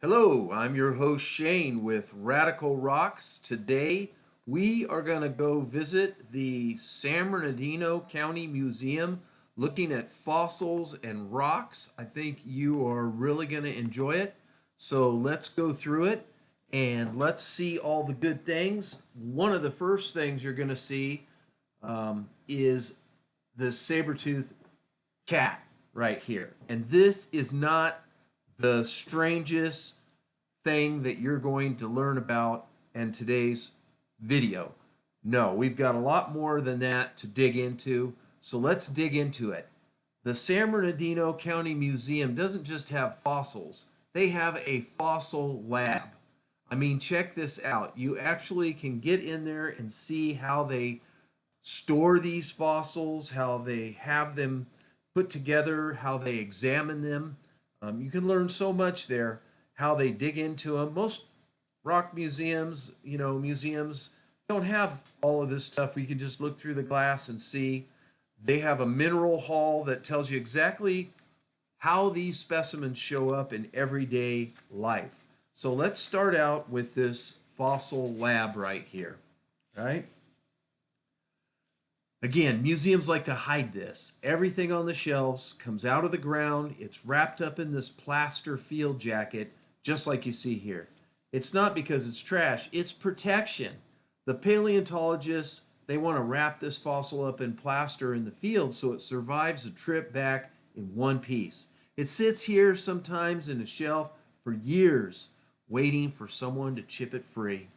Hello, I'm your host Shane with Radical Rocks. Today we are going to go visit the San Bernardino County Museum looking at fossils and rocks. I think you are really going to enjoy it. So let's go through it and let's see all the good things. One of the first things you're going to see is the saber-tooth cat right here. And this is not the strangest thing that you're going to learn about in today's video. No, we've got a lot more than that to dig into. So let's dig into it. The San Bernardino County Museum doesn't just have fossils, they have a fossil lab. I mean, check this out. You actually can get in there and see how they store these fossils, how they have them put together, how they examine them. You can learn so much there, how they dig into them. Most rock museums, museums don't have all of this stuff. We can just look through the glass and see. They have a mineral hall that tells you exactly how these specimens show up in everyday life. So let's start out with this fossil lab right here, right? Again, museums like to hide this. Everything on the shelves comes out of the ground. It's wrapped up in this plaster field jacket, just like you see here. It's not because it's trash, it's protection. The paleontologists, they want to wrap this fossil up in plaster in the field so it survives the trip back in one piece. It sits here sometimes in a shelf for years, waiting for someone to chip it free.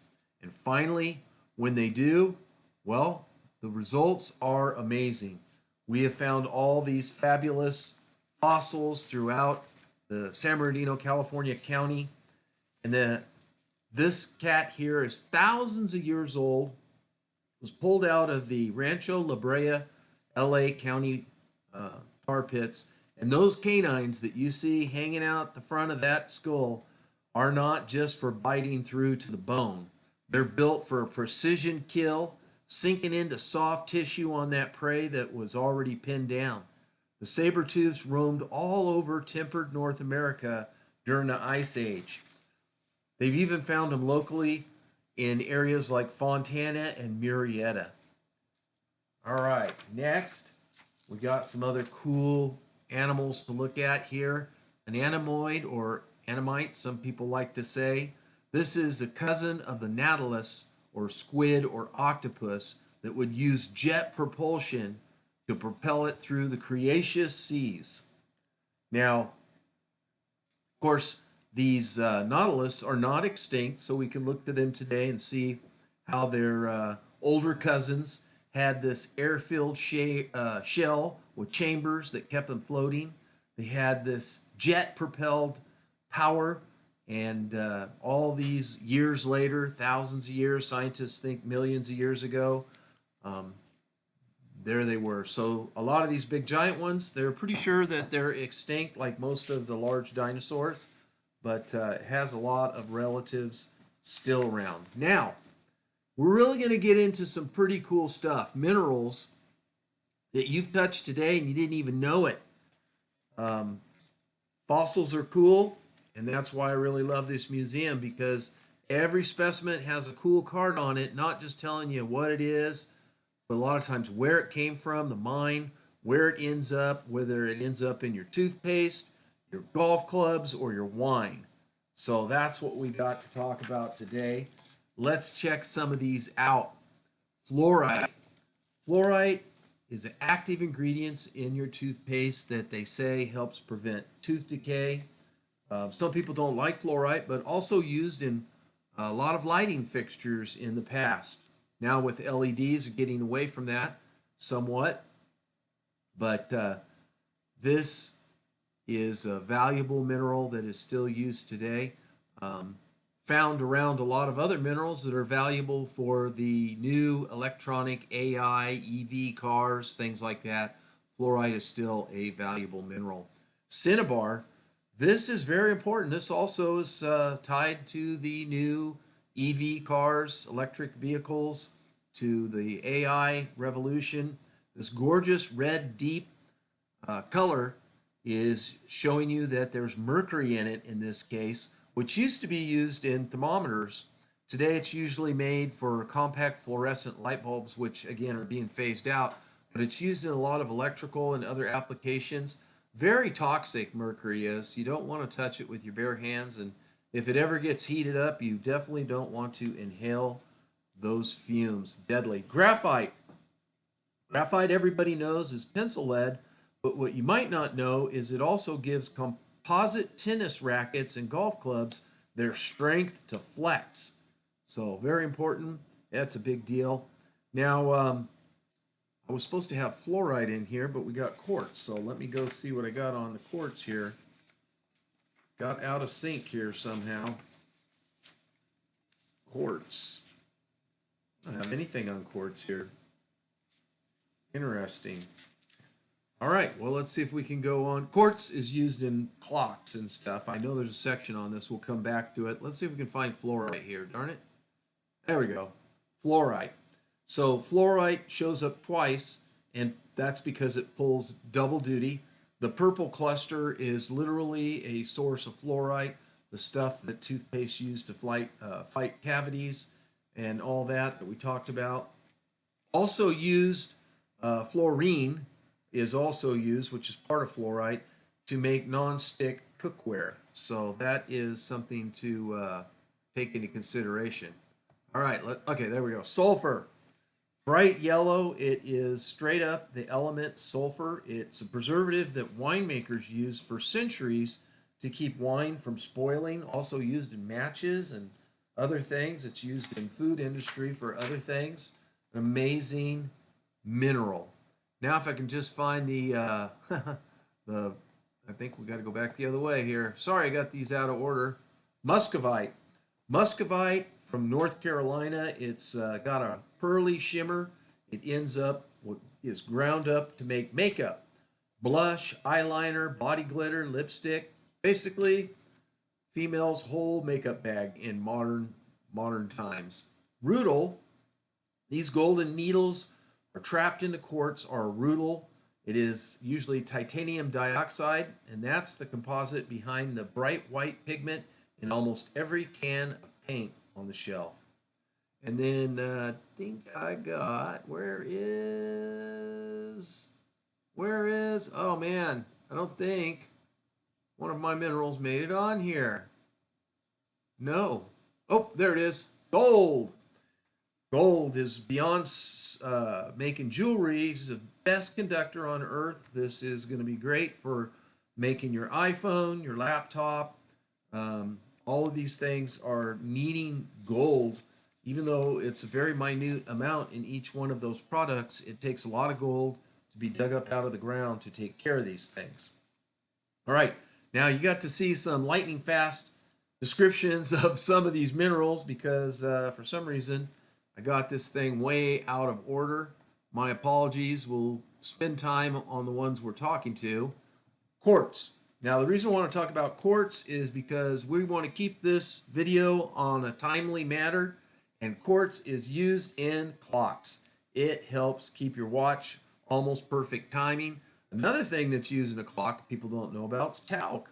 And finally, when they do, well, the results are amazing. We have found all these fabulous fossils throughout the San Bernardino, California county. And this cat here is thousands of years old. It was pulled out of the Rancho La Brea, LA County tar pits. And those canines that you see hanging out the front of that skull are not just for biting through to the bone. They're built for a precision kill, sinking into soft tissue on that prey that was already pinned down. The saber-tooths roamed all over temperate North America during the Ice Age. They've even found them locally in areas like Fontana and Murrieta. All right, next, we got some other cool animals to look at here. An anemoid, or anemite, some people like to say. This is a cousin of the nautilus, or squid or octopus, that would use jet propulsion to propel it through the Cretaceous seas. Now, of course, these nautilus are not extinct, so we can look to them today and see how their older cousins had this air-filled shell with chambers that kept them floating. They had this jet-propelled power, and all these years later, thousands of years, scientists think millions of years ago, there they were. So a lot of these big giant ones, they're pretty sure that they're extinct, like most of the large dinosaurs, but it has a lot of relatives still around. Now, we're really going to get into some pretty cool stuff. Minerals that you've touched today and you didn't even know it. Fossils are cool, and that's why I really love this museum, because every specimen has a cool card on it, not just telling you what it is, but a lot of times where it came from, the mine, where it ends up, whether it ends up in your toothpaste, your golf clubs, or your wine. So that's what we got to talk about today. Let's check some of these out. Fluorite. Fluorite is an active ingredient in your toothpaste that they say helps prevent tooth decay. Some people don't like fluorite, but also used in a lot of lighting fixtures in the past. Now with LEDs, getting away from that somewhat, but this is a valuable mineral that is still used today. Found around a lot of other minerals that are valuable for the new electronic AI, EV cars, things like that. Fluorite is still a valuable mineral. Cinnabar, this is very important. This also is tied to the new EV cars, electric vehicles, to the AI revolution. This gorgeous red deep color is showing you that there's mercury in it in this case, which used to be used in thermometers. Today it's usually made for compact fluorescent light bulbs, which again are being phased out, but it's used in a lot of electrical and other applications. Very toxic, mercury is. You don't want to touch it with your bare hands, and if it ever gets heated up, you definitely don't want to inhale those fumes. Deadly. Graphite. Graphite, everybody knows, is pencil lead, but what you might not know is it also gives composite tennis rackets and golf clubs their strength to flex. So, very important. That's a big deal. Now, I was supposed to have fluoride in here, but we got quartz. So, let me go see what I got on the quartz here. Got out of sync here somehow. Quartz. I don't have anything on quartz here. Interesting. All right, well, let's see if we can go on. Quartz is used in clocks and stuff. I know there's a section on this. We'll come back to it. Let's see if we can find fluorite here. Darn it. There we go. Fluorite. So fluorite shows up twice, and that's because it pulls double duty. The purple cluster is literally a source of fluorite, the stuff that toothpaste used to fight cavities and all that we talked about. Also used, fluorine is also used, which is part of fluorite, to make non-stick cookware. So that is something to take into consideration. All right, okay, there we go. Sulfur. Bright yellow, it is straight up the element sulfur. It's a preservative that winemakers used for centuries to keep wine from spoiling. Also used in matches and other things. It's used in food industry for other things. An amazing mineral. Now, if I can just find the I think we got to go back the other way here. Sorry, I got these out of order. Muscovite. Muscovite from North Carolina. It's got a pearly shimmer. It ends up what is ground up to make makeup, blush, eyeliner, body glitter, lipstick. Basically, female's whole makeup bag in modern times. Rutile. These golden needles are trapped into quartz are rutile. It is usually titanium dioxide, and that's the composite behind the bright white pigment in almost every can of paint on the shelf. And then I think I got, oh man, I don't think one of my minerals made it on here. No. Oh, there it is. Gold. Gold is beyond making jewelry. It's the best conductor on earth. This is going to be great for making your iPhone, your laptop. All of these things are needing gold. Even though it's a very minute amount in each one of those products, it takes a lot of gold to be dug up out of the ground to take care of these things. All right, now you got to see some lightning fast descriptions of some of these minerals because for some reason I got this thing way out of order. My apologies. We'll spend time on the ones we're talking to. Quartz. Now, the reason I want to talk about quartz is because we want to keep this video on a timely matter, and quartz is used in clocks. It helps keep your watch almost perfect timing. Another thing that's used in a clock people don't know about is talc.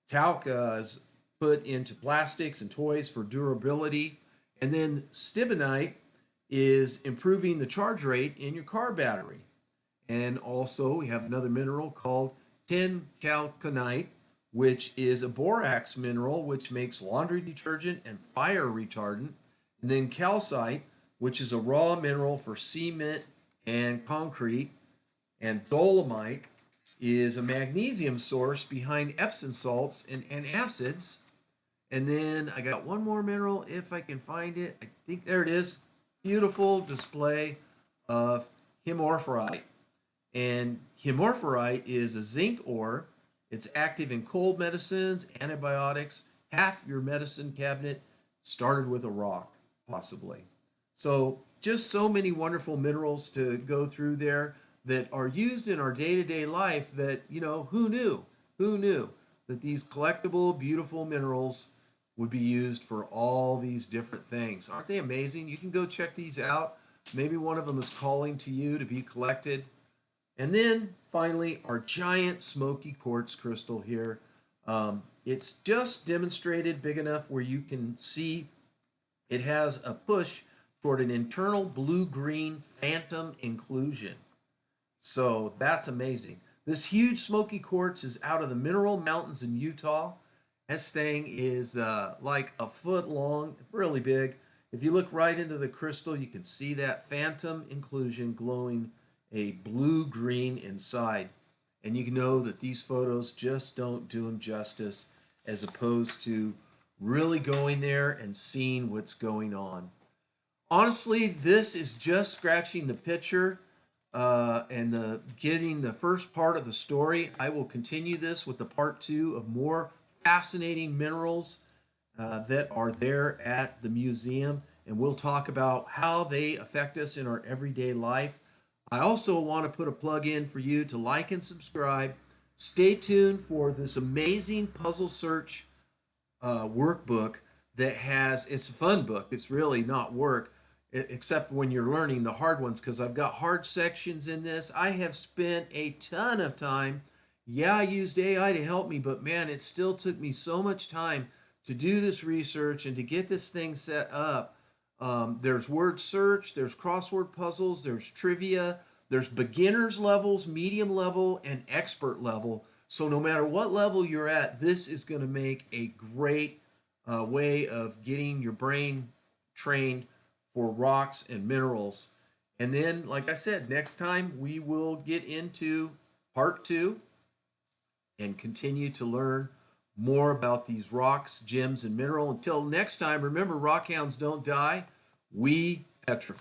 Talc is put into plastics and toys for durability. And then stibnite is improving the charge rate in your car battery. And also we have another mineral called tin chalconite, which is a borax mineral which makes laundry detergent and fire retardant. And then calcite, which is a raw mineral for cement and concrete. And dolomite is a magnesium source behind Epsom salts and acids. And then I got one more mineral if I can find it. I think there it is. Beautiful display of hemorrhorite. And hemorrhorite is a zinc ore. It's active in cold medicines, antibiotics. Half your medicine cabinet started with a rock, possibly. So just so many wonderful minerals to go through there that are used in our day-to-day life that, who knew? Who knew that these collectible, beautiful minerals would be used for all these different things? Aren't they amazing? You can go check these out. Maybe one of them is calling to you to be collected. And then finally, our giant smoky quartz crystal here. It's just demonstrated big enough where you can see it has a push toward an internal blue-green phantom inclusion. So that's amazing. This huge smoky quartz is out of the Mineral Mountains in Utah. This thing is like a foot long, really big. If you look right into the crystal, you can see that phantom inclusion glowing a blue green inside. And you can know that these photos just don't do them justice as opposed to really going there and seeing what's going on. Honestly, this is just scratching the picture and getting the first part of the story. I will continue this with the part two of more fascinating minerals that are there at the museum, and we'll talk about how they affect us in our everyday life. I also want to put a plug in for you to like and subscribe. Stay tuned for this amazing puzzle search workbook that has, it's a fun book. It's really not work, except when you're learning the hard ones, because I've got hard sections in this. I have spent a ton of time. Yeah, I used AI to help me, but man, it still took me so much time to do this research and to get this thing set up. There's word search, there's crossword puzzles, there's trivia, there's beginners levels, medium level, and expert level. So no matter what level you're at, this is going to make a great way of getting your brain trained for rocks and minerals. And then, like I said, next time we will get into part two and continue to learn more about these rocks, gems, and mineral. Until next time, remember, rock hounds don't die. We petrify.